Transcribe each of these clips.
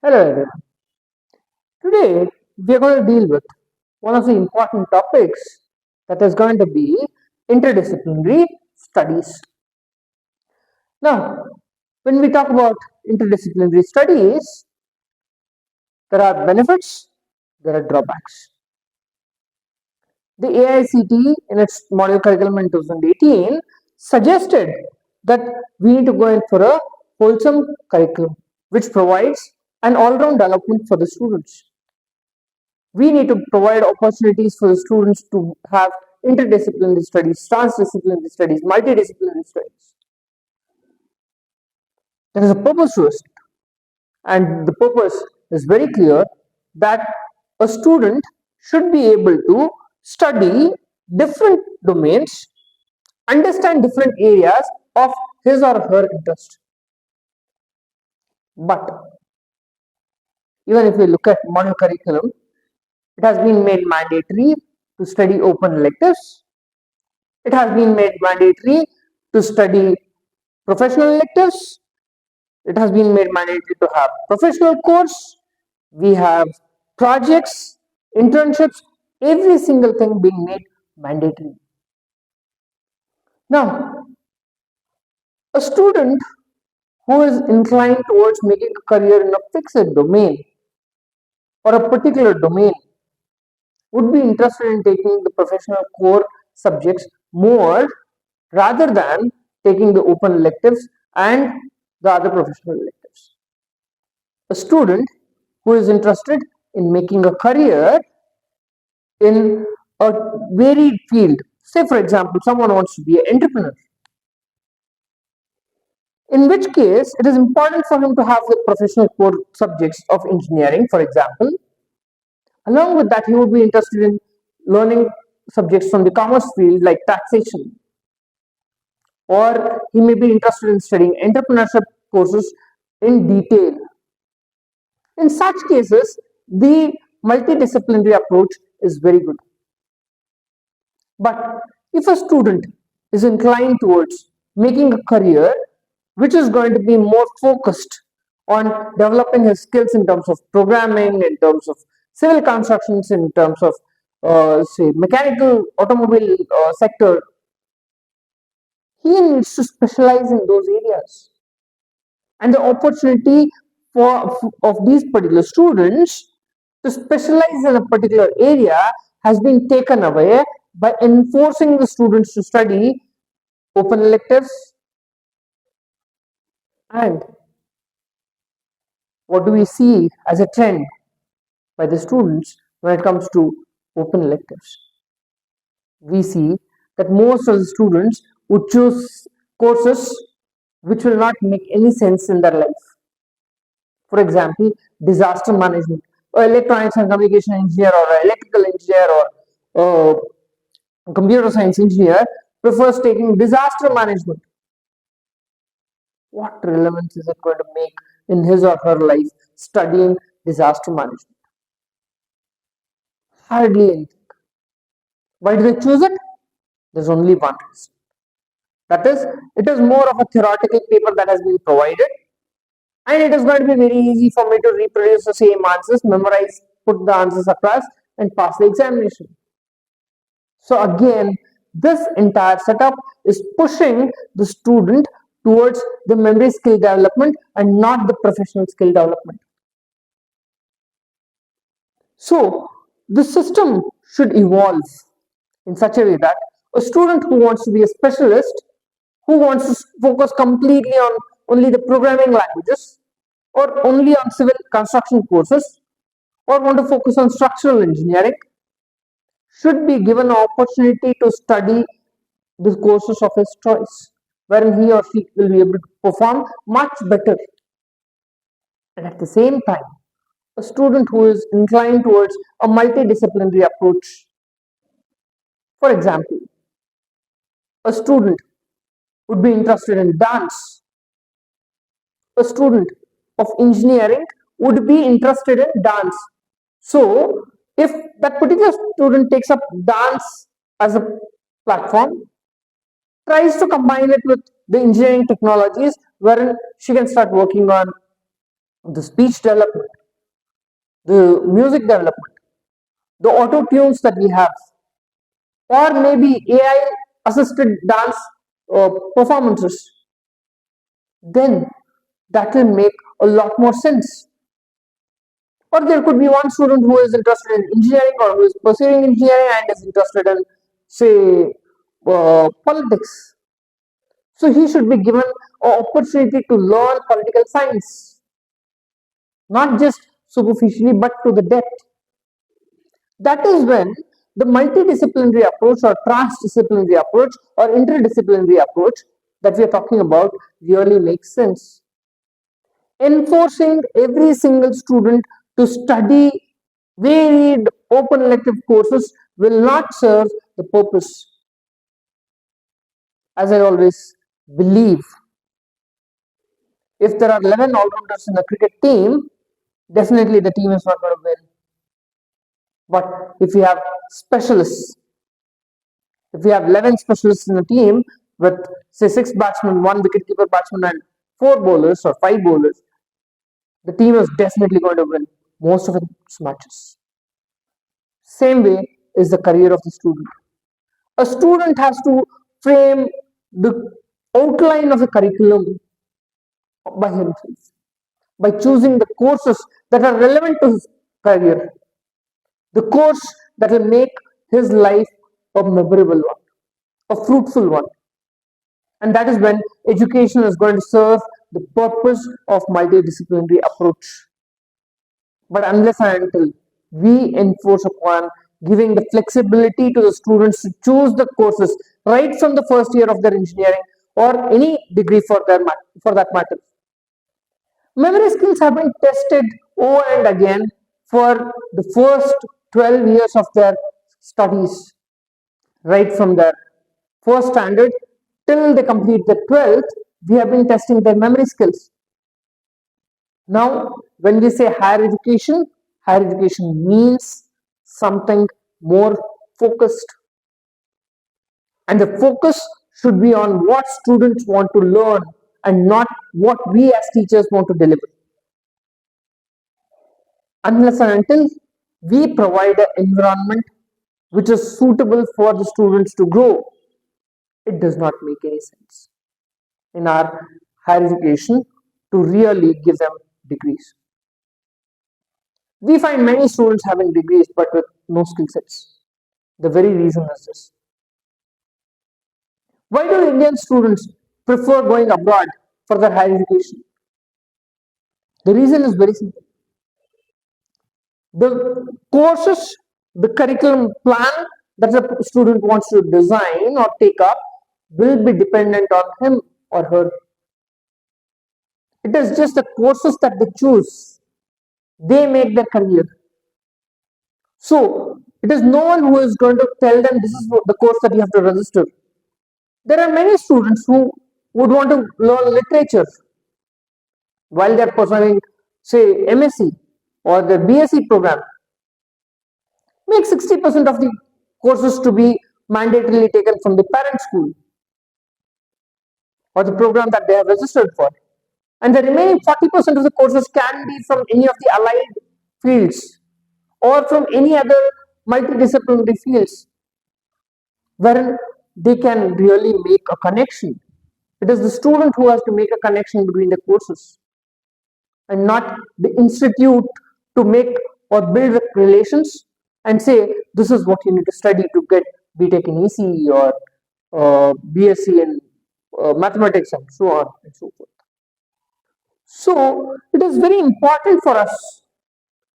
Hello everyone. Today we are going to deal with one of the important topics that is going to be interdisciplinary studies. Now, when we talk about interdisciplinary studies, there are benefits, there are drawbacks. The AICTE in its model curriculum in 2018 suggested that we need to go in for a wholesome curriculum which provides an all-round development for the students. We need to provide opportunities for the students to have interdisciplinary studies, transdisciplinary studies, multidisciplinary studies. There is a purpose to it, and the purpose is very clear that a student should be able to study different domains, understand different areas of his or her interest. But even if we look at model curriculum, it has been made mandatory to study open electives. It has been made mandatory to study professional electives. It has been made mandatory to have professional course. We have projects, internships, every single thing being made mandatory. Now, a student who is inclined towards making a career in a fixed domain or a particular domain would be interested in taking the professional core subjects more rather than taking the open electives and the other professional electives. A student who is interested in making a career in a varied field, say for example, someone wants to be an entrepreneur, in which case it is important for him to have the professional core subjects of engineering, for example. Along with that, he would be interested in learning subjects from the commerce field like taxation, or he may be interested in studying entrepreneurship courses in detail. In such cases, the multidisciplinary approach is very good. But if a student is inclined towards making a career which is going to be more focused on developing his skills in terms of programming, in terms of civil constructions, in terms of say mechanical automobile sector, he needs to specialize in those areas. And the opportunity of these particular students to specialize in a particular area has been taken away by enforcing the students to study open electives. And what do we see as a trend by the students when it comes to open electives? We see that most of the students would choose courses which will not make any sense in their life. For example, disaster management, or electronics and communication engineer, or electrical engineer, or computer science engineer prefers taking disaster management. What relevance is it going to make in his or her life studying disaster management? Hardly anything. Why do they choose it? There's only one reason. That is, it is more of a theoretical paper that has been provided, and it is going to be very easy for me to reproduce the same answers, memorize, put the answers across, and pass the examination. So again, this entire setup is pushing the student towards the memory skill development and not the professional skill development. So the system should evolve in such a way that a student who wants to be a specialist, who wants to focus completely on only the programming languages, or only on civil construction courses, or want to focus on structural engineering, should be given an opportunity to study the courses of his choice, wherein he or she will be able to perform much better. And at the same time, a student who is inclined towards a multidisciplinary approach, for example, a student would be interested in dance, a student of engineering would be interested in dance. So, if that particular student takes up dance as a platform, tries to combine it with the engineering technologies, wherein she can start working on the speech development, the music development, the auto tunes that we have, or maybe AI assisted dance performances, then that will make a lot more sense. Or there could be one student who is interested in engineering or who is pursuing engineering and is interested in, say, politics. So he should be given an opportunity to learn political science, not just superficially but to the depth. That is when the multidisciplinary approach or transdisciplinary approach or interdisciplinary approach that we are talking about really makes sense. Enforcing every single student to study varied open elective courses will not serve the purpose. As I always believe, if there are 11 all-rounders in the cricket team, definitely the team is not going to win. But if we have specialists, if we have 11 specialists in a team with, say, 6 batsmen, 1 wicket-keeper batsman, and 4 bowlers or 5 bowlers, the team is definitely going to win most of its matches. Same way is the career of the student. A student has to frame the outline of the curriculum by himself, by choosing the courses that are relevant to his career, the course that will make his life a memorable one, a fruitful one. And that is when education is going to serve the purpose of multidisciplinary approach. But unless and until we enforce upon giving the flexibility to the students to choose the courses right from the first year of their engineering or any degree for that matter. Memory skills have been tested over and again for the first 12 years of their studies, right from their first standard till they complete the 12th. We have been testing their memory skills. Now, when we say higher education means something more focused. And the focus should be on what students want to learn and not what we as teachers want to deliver. Unless and until we provide an environment which is suitable for the students to grow, it does not make any sense in our higher education to really give them degrees. We find many students having degrees but with no skill sets. The very reason is this. Why do Indian students prefer going abroad for their higher education? The reason is very simple. The courses, the curriculum plan that the student wants to design or take up will be dependent on him or her. It is just the courses that they choose. They make their career. So, it is no one who is going to tell them this is the course that you have to register. There are many students who would want to learn literature while they are pursuing, say, MSc or the BSc program. Make 60% of the courses to be mandatorily taken from the parent school or the program that they have registered for. And the remaining 40% of the courses can be from any of the allied fields or from any other multidisciplinary fields wherein they can really make a connection. It is the student who has to make a connection between the courses and not the institute to make or build relations and say this is what you need to study to get BTech in ECE or BSc in mathematics and so on and so forth. So it is very important for us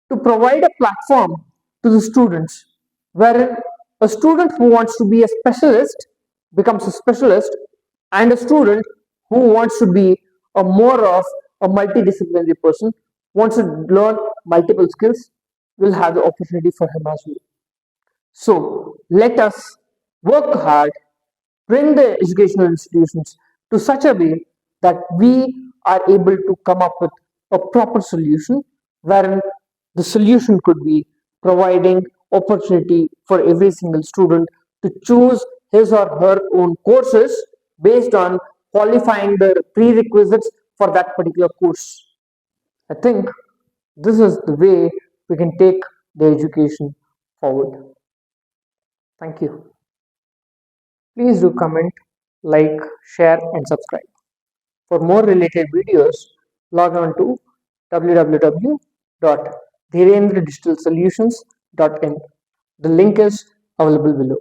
to provide a platform to the students wherein a student who wants to be a specialist becomes a specialist and a student who wants to be a more of a multidisciplinary person, wants to learn multiple skills, will have the opportunity for him as well. So let us work hard, bring the educational institutions to such a way that we are able to come up with a proper solution wherein the solution could be providing opportunity for every single student to choose his or her own courses based on qualifying the prerequisites for that particular course. I think this is the way we can take the education forward. Thank you. Please do comment, like, share, and subscribe. For more related videos, log on to www.dhirendra digital solutions.in. The link is available below.